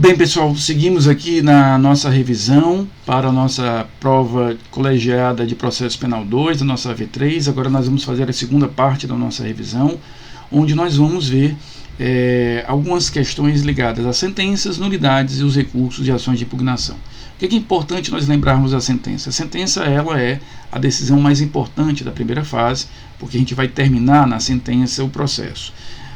Bem, pessoal, seguimos aqui na nossa revisão para a nossa prova colegiada de processo penal 2, a nossa AV3. Agora nós vamos fazer a segunda parte da nossa revisão, onde nós vamos ver algumas questões ligadas a sentenças, nulidades e os recursos de ações de impugnação. O que é importante nós lembrarmos da sentença? A sentença ela é a decisão mais importante da primeira fase, porque a gente vai terminar na sentença o processo.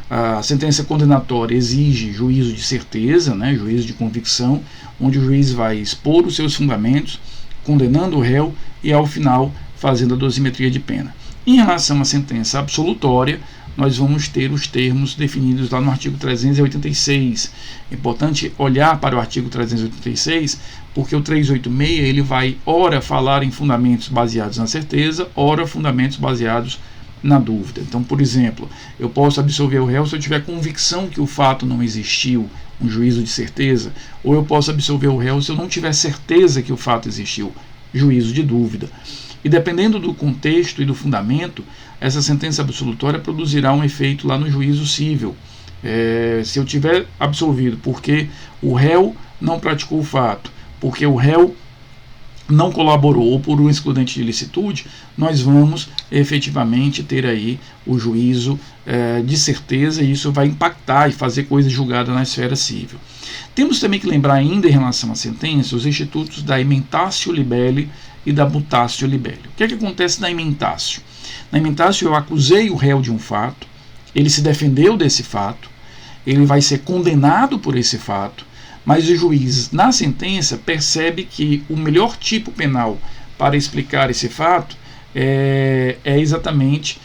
A sentença condenatória exige juízo de certeza, juízo de convicção, onde o juiz vai expor os seus fundamentos, condenando o réu e, ao final, fazendo a dosimetria de pena. Em relação à sentença absolutória, nós vamos ter os termos definidos lá no artigo 386. É importante olhar para o artigo 386, porque o 386 ele vai, ora, falar em fundamentos baseados na certeza, ora, fundamentos baseados na dúvida. Então, por exemplo, eu posso absolver o réu se eu tiver convicção que o fato não existiu, um juízo de certeza, ou eu posso absolver o réu se eu não tiver certeza que o fato existiu, juízo de dúvida. E dependendo do contexto e do fundamento, essa sentença absolutória produzirá um efeito lá no juízo civil. Se eu tiver absolvido porque o réu não praticou o fato, porque o réu não colaborou ou por um excludente de ilicitude, nós vamos efetivamente ter aí o juízo de certeza, e isso vai impactar e fazer coisa julgada na esfera civil. Temos também que lembrar ainda em relação à sentença os institutos da ementatio libelli e da mutatio libelli. O que é que acontece na ementatio? Na ementatio eu acusei o réu de um fato, ele se defendeu desse fato, ele vai ser condenado por esse fato, mas o juiz, na sentença, percebe que o melhor tipo penal para explicar esse fato é exatamente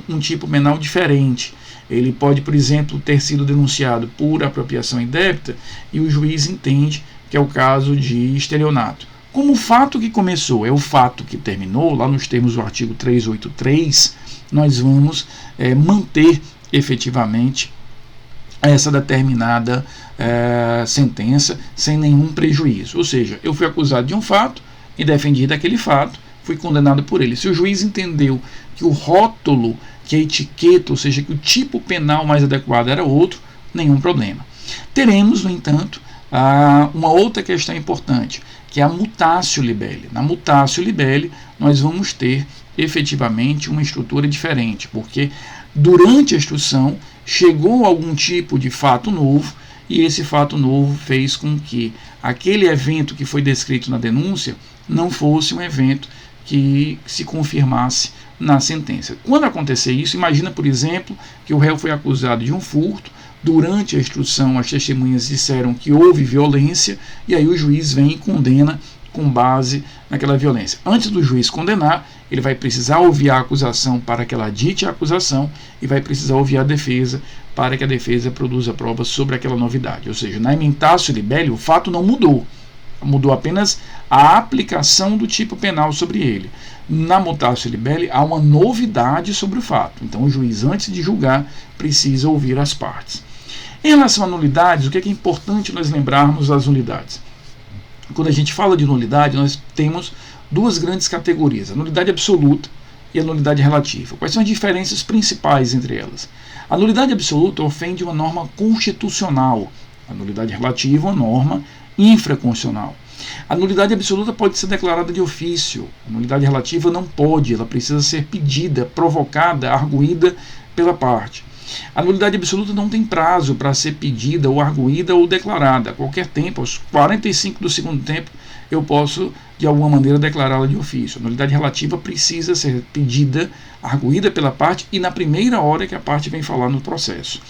um tipo penal diferente. Ele pode, por exemplo, ter sido denunciado por apropriação indébita e o juiz entende que é o caso de estelionato. Como o fato que começou é o fato que terminou, lá nos termos do artigo 383, nós vamos manter efetivamente essa determinada sentença sem nenhum prejuízo. Ou seja, eu fui acusado de um fato e defendi daquele fato, fui condenado por ele. Se o juiz entendeu que o rótulo, que a etiqueta, ou seja, que o tipo penal mais adequado era outro, nenhum problema. Teremos, no entanto, uma outra questão importante, que é a mutatio libelli. Na mutatio libelli, nós vamos ter efetivamente uma estrutura diferente, porque durante a instrução chegou algum tipo de fato novo, e esse fato novo fez com que aquele evento que foi descrito na denúncia não fosse um evento que se confirmasse na sentença. Quando acontecer isso, imagina, por exemplo, que o réu foi acusado de um furto, durante a instrução as testemunhas disseram que houve violência, e aí o juiz vem e condena com base naquela violência. Antes do juiz condenar, ele vai precisar ouvir a acusação para que ela dite a acusação e vai precisar ouvir a defesa para que a defesa produza provas sobre aquela novidade. Ou seja, na ementatio libelli o fato não mudou, mudou apenas a aplicação do tipo penal sobre ele. Na mutatio libelli há uma novidade sobre o fato, então o juiz, antes de julgar, precisa ouvir as partes. Em relação a nulidades, o que é importante nós lembrarmos das nulidades? Quando a gente fala de nulidade, nós temos duas grandes categorias, a nulidade absoluta e a nulidade relativa. Quais são as diferenças principais entre elas? A nulidade absoluta ofende uma norma constitucional, a nulidade relativa uma norma infraconstitucional. A nulidade absoluta pode ser declarada de ofício, a nulidade relativa não pode, ela precisa ser pedida, provocada, arguída pela parte. A nulidade absoluta não tem prazo para ser pedida ou arguída ou declarada. A qualquer tempo, aos 45 do segundo tempo, eu posso, de alguma maneira, declará-la de ofício. A nulidade relativa precisa ser pedida, arguída pela parte e na primeira hora que a parte vem falar no processo.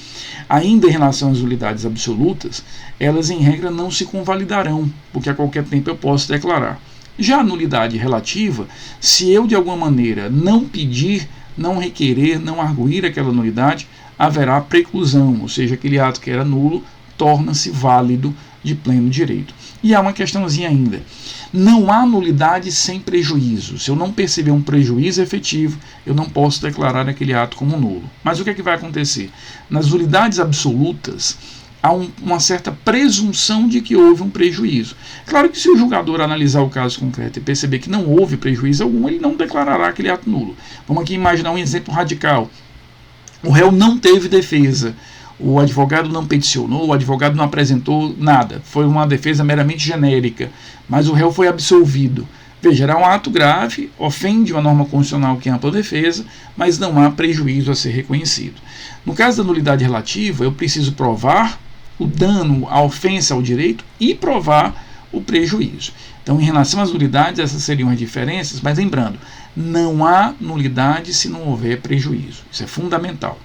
Ainda em relação às nulidades absolutas, elas, em regra, não se convalidarão, porque a qualquer tempo eu posso declarar. Já a nulidade relativa, se eu, de alguma maneira, não pedir, não requerer, não arguir aquela nulidade, haverá preclusão, ou seja, aquele ato que era nulo torna-se válido de pleno direito. E há uma questãozinha ainda. Não há nulidade sem prejuízo. Se eu não perceber um prejuízo efetivo, eu não posso declarar aquele ato como nulo. Mas o que é que vai acontecer? Nas nulidades absolutas, há uma certa presunção de que houve um prejuízo. Claro que se o julgador analisar o caso concreto e perceber que não houve prejuízo algum, ele não declarará aquele ato nulo. Vamos aqui imaginar um exemplo radical. O réu não teve defesa. o advogado não peticionou, o advogado não apresentou nada, foi uma defesa meramente genérica, mas o réu foi absolvido. Veja, era um ato grave, ofende uma norma constitucional que é ampla defesa, mas não há prejuízo a ser reconhecido. No caso da nulidade relativa, eu preciso provar o dano, a ofensa ao direito e provar o prejuízo. Então, em relação às nulidades, essas seriam as diferenças, mas lembrando, não há nulidade se não houver prejuízo. Isso é fundamental.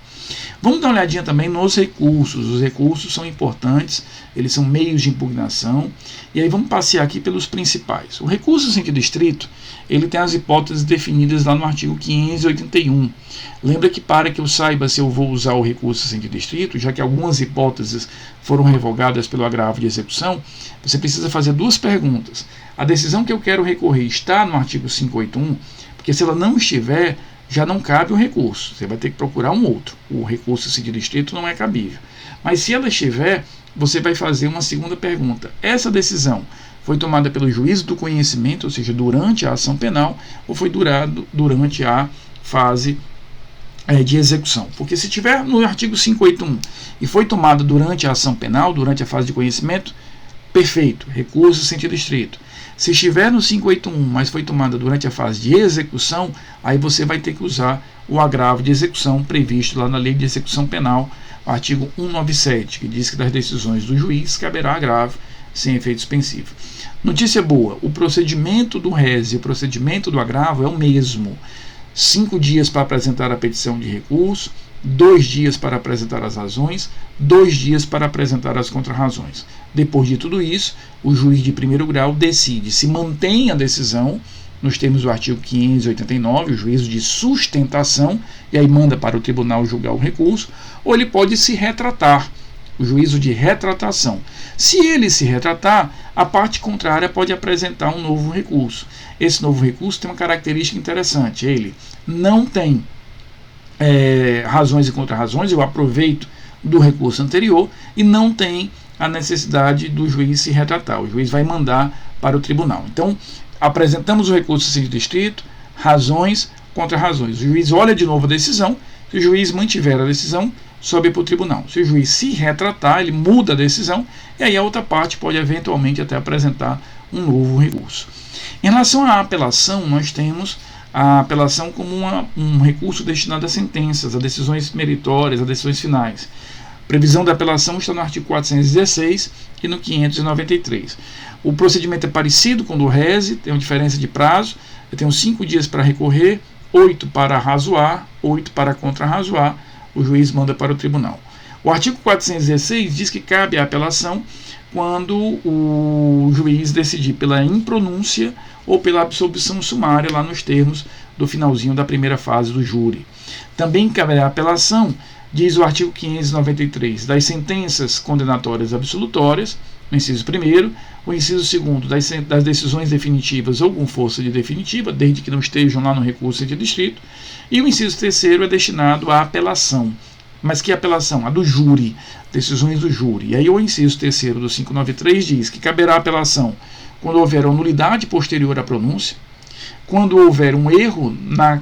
Vamos dar uma olhadinha também nos recursos. Os recursos são importantes, eles são meios de impugnação, e aí vamos passear aqui pelos principais. O recurso em sentido estrito, ele tem as hipóteses definidas lá no artigo 581. Lembra que para que eu saiba se eu vou usar o recurso em sentido estrito, já que algumas hipóteses foram revogadas pelo agravo de execução, você precisa fazer duas perguntas. A decisão que eu quero recorrer está no artigo 581, porque se ela não estiver, já não cabe o recurso, você vai ter que procurar um outro. O recurso em sentido estrito não é cabível. Mas se ela estiver, você vai fazer uma segunda pergunta. Essa decisão foi tomada pelo juízo do conhecimento, ou seja, durante a ação penal, ou foi durante a fase de execução? Porque se estiver no artigo 581 e foi tomada durante a ação penal, durante a fase de conhecimento, perfeito, recurso em sentido estrito. Se estiver no 581, mas foi tomada durante a fase de execução, aí você vai ter que usar o agravo de execução previsto lá na Lei de Execução Penal, artigo 197, que diz que das decisões do juiz caberá agravo sem efeito suspensivo. Notícia boa, o procedimento do rés e o procedimento do agravo é o mesmo. 5 dias para apresentar a petição de recurso, 2 dias para apresentar as razões, 2 dias para apresentar as contrarrazões. Depois de tudo isso, o juiz de primeiro grau decide se mantém a decisão, nos termos do artigo 589, o juízo de sustentação, e aí manda para o tribunal julgar o recurso, ou ele pode se retratar, o juízo de retratação. Se ele se retratar, a parte contrária pode apresentar um novo recurso. Esse novo recurso tem uma característica interessante, ele não tem razões e contrarrazões, eu aproveito do recurso anterior, e não tem a necessidade do juiz se retratar, o juiz vai mandar para o tribunal. Então, apresentamos o recurso em sentido estrito, razões, contrarrazões. O juiz olha de novo a decisão, se o juiz mantiver a decisão, sobe para o tribunal. Se o juiz se retratar, ele muda a decisão, e aí a outra parte pode eventualmente até apresentar um novo recurso. Em relação à apelação, nós temos a apelação como um recurso destinado a sentenças, a decisões meritórias, a decisões finais. Previsão da apelação está no artigo 416 e no 593. O procedimento é parecido com o do rese, tem uma diferença de prazo. Eu tenho 5 dias para recorrer, 8 para razoar, 8 para contrarrazoar. O juiz manda para o tribunal. O artigo 416 diz que cabe a apelação quando o juiz decidir pela impronúncia ou pela absolvição sumária lá nos termos do finalzinho da primeira fase do júri. Também cabe a apelação, diz o artigo 593, das sentenças condenatórias absolutórias, o inciso 1º, o inciso 2º das decisões definitivas ou com força de definitiva, desde que não estejam lá no recurso de distrito, e o inciso 3º é destinado à apelação. Mas que apelação? A do júri, decisões do júri. E aí o inciso 3º do 593 diz que caberá apelação quando houver uma nulidade posterior à pronúncia, quando houver um erro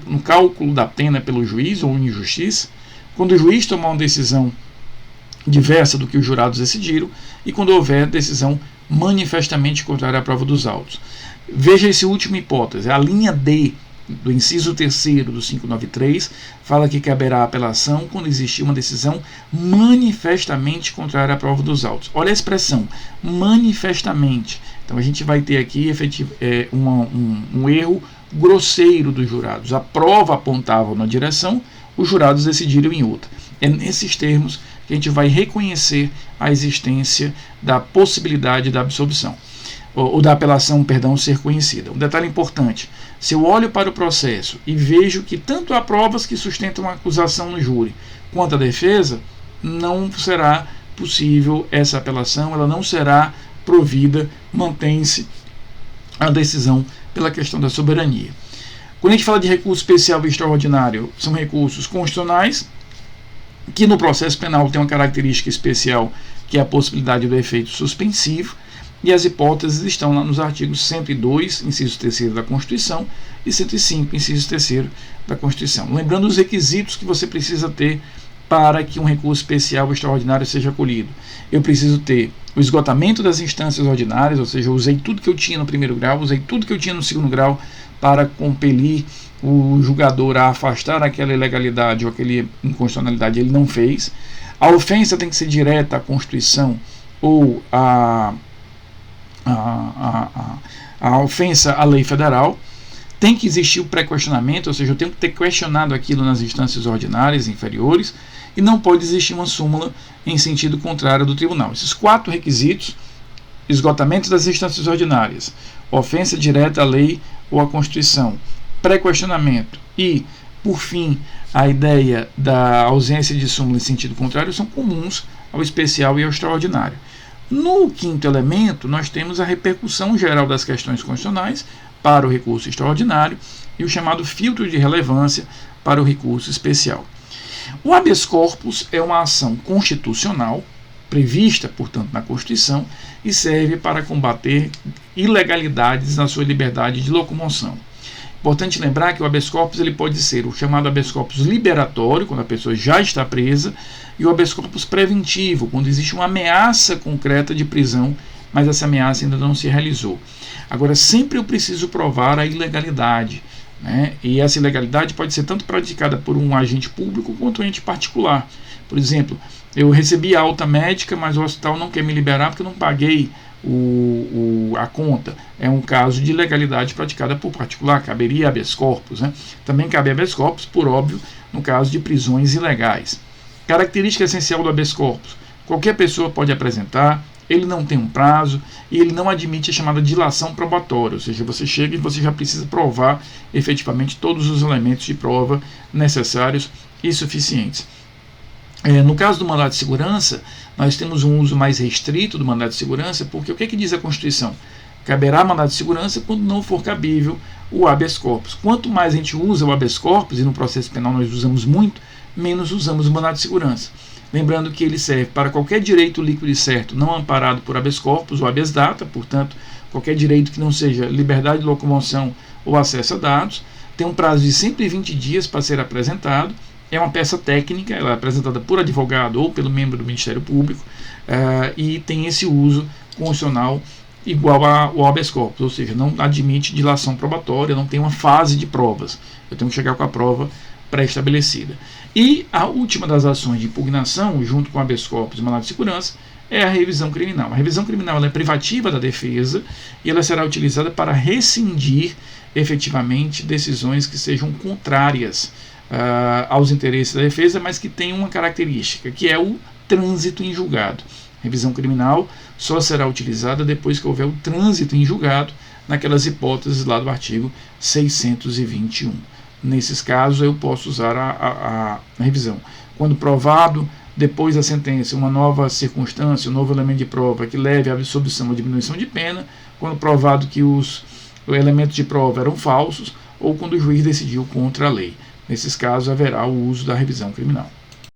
no cálculo da pena pelo juiz ou injustiça, quando o juiz tomar uma decisão diversa do que os jurados decidiram e quando houver decisão manifestamente contrária à prova dos autos. Veja essa última hipótese, a linha D do inciso 3º do 593 fala que caberá apelação quando existir uma decisão manifestamente contrária à prova dos autos. Olha a expressão, manifestamente. Então a gente vai ter aqui um erro grosseiro dos jurados. A prova apontava numa direção, os jurados decidiram em outra. É nesses termos que a gente vai reconhecer a existência da possibilidade da absolvição, ou da apelação, perdão, ser conhecida. Um detalhe importante, se eu olho para o processo e vejo que tanto há provas que sustentam a acusação no júri, quanto a defesa, não será possível essa apelação, ela não será provida, mantém-se a decisão pela questão da soberania. Quando a gente fala de recurso especial e extraordinário, são recursos constitucionais, que no processo penal tem uma característica especial, que é a possibilidade do efeito suspensivo, e as hipóteses estão lá nos artigos 102, inciso 3º da Constituição, e 105, inciso 3º da Constituição. Lembrando os requisitos que você precisa ter para que um recurso especial ou extraordinário seja acolhido? Eu preciso ter o esgotamento das instâncias ordinárias, ou seja, eu usei tudo que eu tinha no primeiro grau, usei tudo que eu tinha no segundo grau para compelir o julgador a afastar aquela ilegalidade ou aquela inconstitucionalidade, ele não fez. A ofensa tem que ser direta à Constituição ou a ofensa à lei federal. Tem que existir o pré-questionamento, ou seja, eu tenho que ter questionado aquilo nas instâncias ordinárias inferiores, e não pode existir uma súmula em sentido contrário do tribunal. Esses 4 requisitos: esgotamento das instâncias ordinárias, ofensa direta à lei ou à Constituição, pré-questionamento e, por fim, a ideia da ausência de súmula em sentido contrário, são comuns ao especial e ao extraordinário. No 5º elemento, nós temos a repercussão geral das questões constitucionais para o recurso extraordinário e o chamado filtro de relevância para o recurso especial. O habeas corpus é uma ação constitucional, prevista, portanto, na Constituição, e serve para combater ilegalidades na sua liberdade de locomoção. Importante lembrar que o habeas corpus ele pode ser o chamado habeas corpus liberatório, quando a pessoa já está presa, e o habeas corpus preventivo, quando existe uma ameaça concreta de prisão, mas essa ameaça ainda não se realizou. Agora, sempre eu preciso provar a ilegalidade, né? E essa ilegalidade pode ser tanto praticada por um agente público quanto um ente particular. Por exemplo, eu recebi a alta médica, mas o hospital não quer me liberar porque eu não paguei a conta. É um caso de ilegalidade praticada por particular, caberia habeas corpus, né? Também cabe habeas corpus, por óbvio, no caso de prisões ilegais. Característica essencial do habeas corpus: qualquer pessoa pode apresentar, ele não tem um prazo e ele não admite a chamada dilação probatória, ou seja, você chega e você já precisa provar efetivamente todos os elementos de prova necessários e suficientes. No caso do mandado de segurança, nós temos um uso mais restrito do mandado de segurança, porque o que diz a Constituição? Caberá mandado de segurança quando não for cabível o habeas corpus. Quanto mais a gente usa o habeas corpus, e no processo penal nós usamos muito, menos usamos o mandado de segurança. Lembrando que ele serve para qualquer direito líquido e certo não amparado por habeas corpus ou habeas data, portanto, qualquer direito que não seja liberdade de locomoção ou acesso a dados, tem um prazo de 120 dias para ser apresentado. É uma peça técnica, ela é apresentada por advogado ou pelo membro do Ministério Público, e tem esse uso constitucional igual ao habeas corpus, ou seja, não admite dilação probatória, não tem uma fase de provas. Eu tenho que chegar com a prova pré-estabelecida. E a última das ações de impugnação, junto com o habeas corpus e mandado de segurança, é a revisão criminal. A revisão criminal ela é privativa da defesa e ela será utilizada para rescindir efetivamente decisões que sejam contrárias aos interesses da defesa, mas que tem uma característica, que é o trânsito em julgado. Revisão criminal só será utilizada depois que houver o trânsito em julgado, naquelas hipóteses lá do artigo 621. Nesses casos, eu posso usar a revisão. Quando provado, depois da sentença, uma nova circunstância, um novo elemento de prova que leve à absolvição ou diminuição de pena, quando provado que os elementos de prova eram falsos, ou quando o juiz decidiu contra a lei. Nesses casos, haverá o uso da revisão criminal.